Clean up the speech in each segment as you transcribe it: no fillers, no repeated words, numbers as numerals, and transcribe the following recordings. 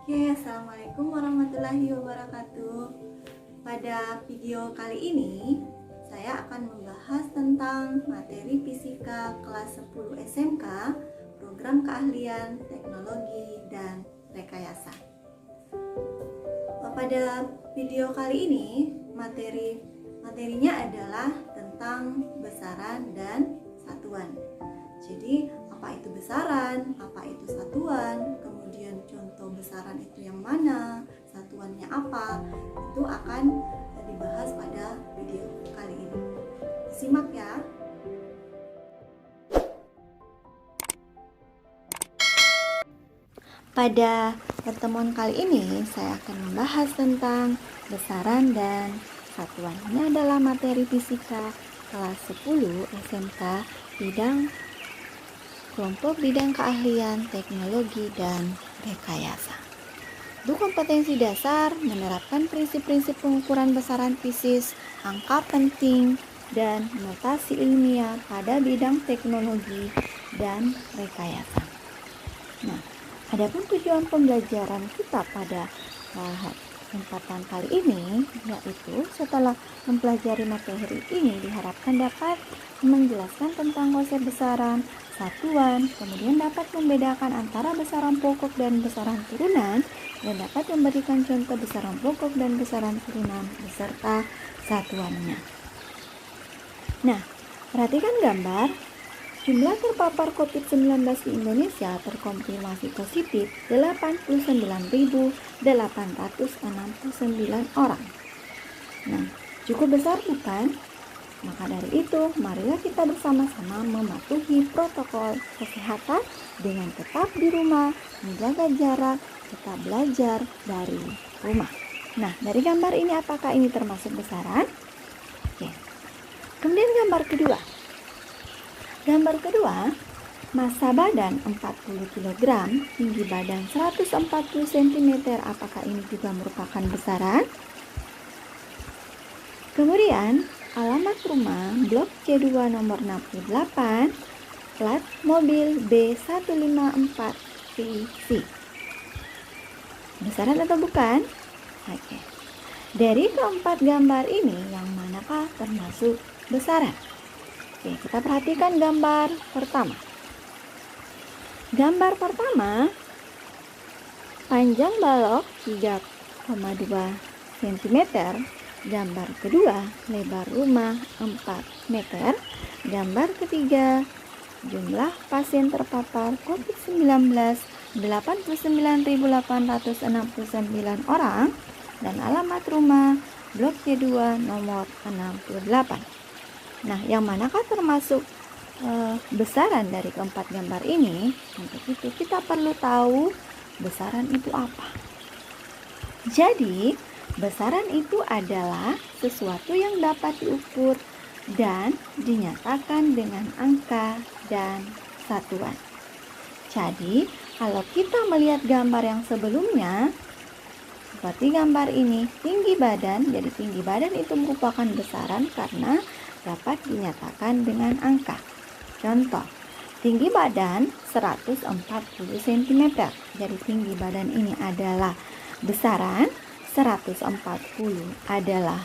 Oke, assalamualaikum warahmatullahi wabarakatuh. Pada video kali ini, saya akan membahas tentang materi fisika kelas 10 SMK, program keahlian, teknologi, dan rekayasa. Pada video kali ini, materinya adalah tentang besaran dan satuan. Jadi, apa itu besaran, apa itu satuan, kemudian contoh besaran itu yang mana, satuannya apa, itu akan dibahas pada video kali ini. Simak ya. Pada pertemuan kali ini, saya akan membahas tentang besaran dan satuan. Ini adalah materi fisika kelas 10 SMK kelompok bidang keahlian, teknologi, dan rekayasa. Untuk kompetensi dasar, menerapkan prinsip-prinsip pengukuran besaran fisis, angka penting, dan notasi ilmiah pada bidang teknologi dan rekayasa. Nah, adapun tujuan pembelajaran kita pada kesempatan kali ini, yaitu setelah mempelajari materi ini diharapkan dapat menjelaskan tentang konsep besaran, satuan, kemudian dapat membedakan antara besaran pokok dan besaran turunan, dan dapat memberikan contoh besaran pokok dan besaran turunan beserta satuannya. Nah, perhatikan gambar. Jumlah terpapar COVID-19 di Indonesia terkonfirmasi positif 89.869 orang. Nah, cukup besar bukan? Maka dari itu, marilah kita bersama-sama mematuhi protokol kesehatan dengan tetap di rumah, menjaga jarak, tetap belajar dari rumah. Nah, dari gambar ini apakah ini termasuk besaran? Oke. Kemudian gambar kedua. Gambar kedua, massa badan 40 kg, tinggi badan 140 cm, apakah ini juga merupakan besaran? Kemudian, alamat rumah blok C2 nomor 68, plat mobil B154 VC. Besaran atau bukan? Oke. Dari keempat gambar ini, yang manakah termasuk besaran? Oke, kita perhatikan gambar pertama. Gambar pertama, panjang balok 3,2 cm. Gambar kedua, lebar rumah 4 meter. Gambar ketiga, jumlah pasien terpapar COVID-19 89.869 orang, dan alamat rumah blok C2 nomor 68. Nah, yang manakah termasuk besaran dari keempat gambar ini? Untuk itu kita perlu tahu besaran itu apa. Jadi, besaran itu adalah sesuatu yang dapat diukur dan dinyatakan dengan angka dan satuan. Jadi, kalau kita melihat gambar yang sebelumnya, seperti gambar ini, tinggi badan, jadi tinggi badan itu merupakan besaran karena dapat dinyatakan dengan angka. Contoh, tinggi badan 140 cm. Jadi tinggi badan ini adalah besaran, 140 adalah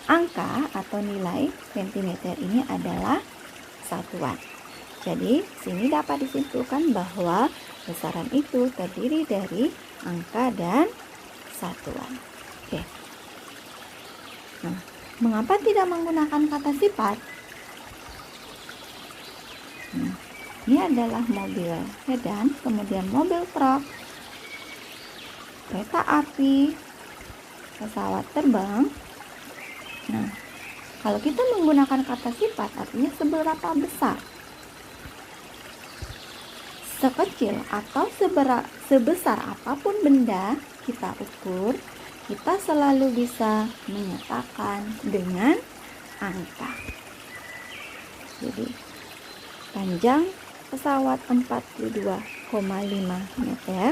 angka atau nilai, cm ini adalah satuan. Jadi, sini dapat disimpulkan bahwa besaran itu terdiri dari angka dan satuan. Oke. Nah, mengapa tidak menggunakan kata sifat? Ini adalah mobil sedan, kemudian mobil truk, kereta api, pesawat terbang. Nah, kalau kita menggunakan kata sifat, artinya seberapa besar, sekecil atau sebesar apapun benda kita ukur, kita selalu bisa menyatakan dengan angka. Jadi, panjang pesawat 42,5 meter,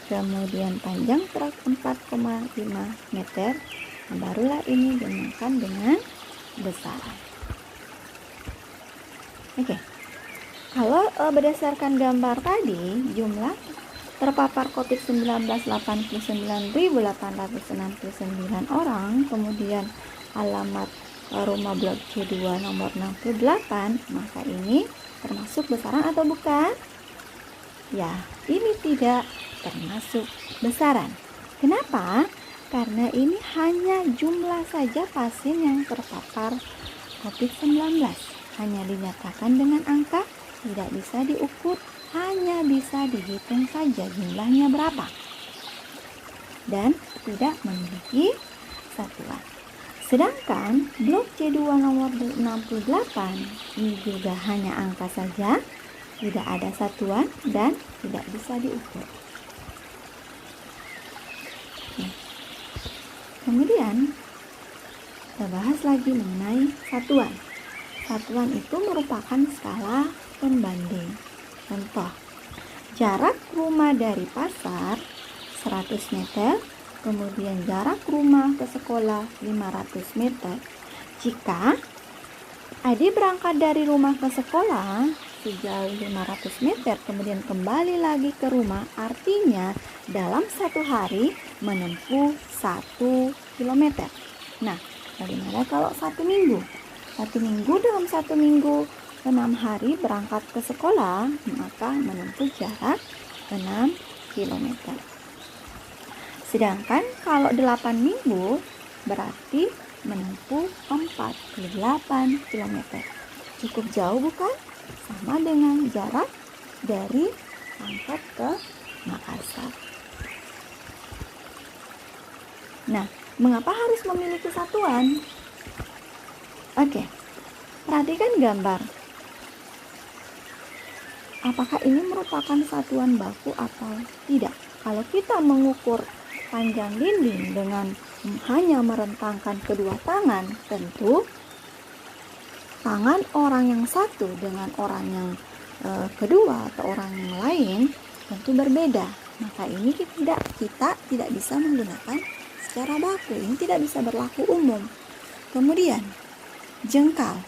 kemudian panjang truk 4,5 meter, barulah ini dinamakan dengan besaran. Oke. Kalau berdasarkan gambar tadi, jumlah terpapar COVID-19 89.869 orang, kemudian alamat rumah blok C2 nomor 68, maka ini termasuk besaran atau bukan? Ya, ini tidak termasuk besaran. Kenapa? Karena ini hanya jumlah saja pasien yang terpapar COVID-19. Hanya dinyatakan dengan angka, tidak bisa diukur, hanya bisa dihitung saja jumlahnya berapa. Dan tidak memiliki satuan. Sedangkan blok C2 nomor 68 ini juga hanya angka saja, tidak ada satuan dan tidak bisa diukur. Kemudian kita bahas lagi mengenai satuan. Satuan itu merupakan skala pembanding. Contoh, jarak rumah dari pasar 100 meter, kemudian jarak rumah ke sekolah 500 meter. Jika Adi berangkat dari rumah ke sekolah sejauh 500 meter, kemudian kembali lagi ke rumah, artinya dalam satu hari menempuh 1 kilometer. Nah, bagaimana kalau 1 minggu? 1 minggu dalam 1 minggu 6 hari berangkat ke sekolah, maka menempuh jarak 6 kilometer. Sedangkan kalau 8 minggu berarti menempuh 48 kilometer. Cukup jauh bukan? Sama dengan jarak dari Pangkep ke Makassar. Nah, mengapa harus memiliki satuan? Oke, perhatikan gambar. Apakah ini merupakan satuan baku atau tidak? Kalau kita mengukur panjang dinding dengan hanya merentangkan kedua tangan, tentu tangan orang yang satu dengan orang yang kedua atau orang yang lain tentu berbeda. Maka ini kita tidak bisa menggunakan secara baku. Ini tidak bisa berlaku umum. Kemudian jengkal,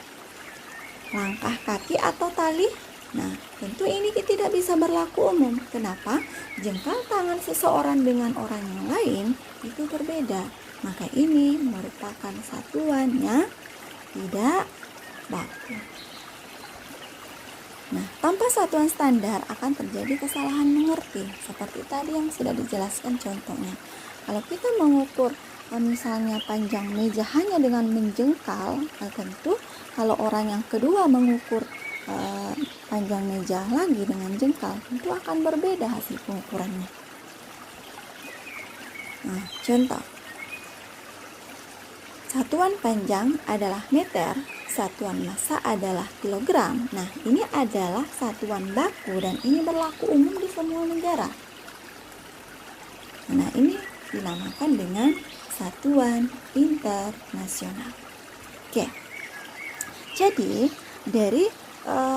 langkah kaki atau tali. Nah, tentu ini tidak bisa berlaku umum. Kenapa? Jengkal tangan seseorang dengan orang yang lain itu berbeda. Maka ini merupakan satuannya tidak baku. Nah, tanpa satuan standar akan terjadi kesalahan mengerti. Seperti tadi yang sudah dijelaskan contohnya. Kalau kita mengukur misalnya panjang meja hanya dengan menjengkal, tentu kalau orang yang kedua mengukur panjang meja lagi dengan jengkal, tentu akan berbeda hasil pengukurannya. Nah, contoh. Satuan panjang adalah meter, satuan massa adalah kilogram. Nah, ini adalah satuan baku dan ini berlaku umum di semua negara. Nah, ini dinamakan dengan satuan internasional. Oke. Jadi, dari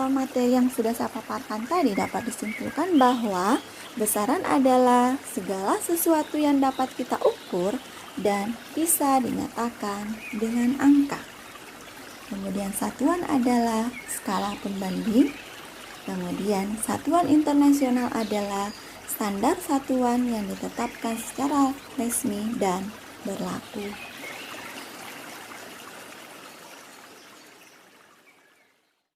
materi yang sudah saya paparkan tadi dapat disimpulkan bahwa besaran adalah segala sesuatu yang dapat kita ukur dan bisa dinyatakan dengan angka. Kemudian satuan adalah skala pembanding. Kemudian satuan internasional adalah standar satuan yang ditetapkan secara resmi dan berlaku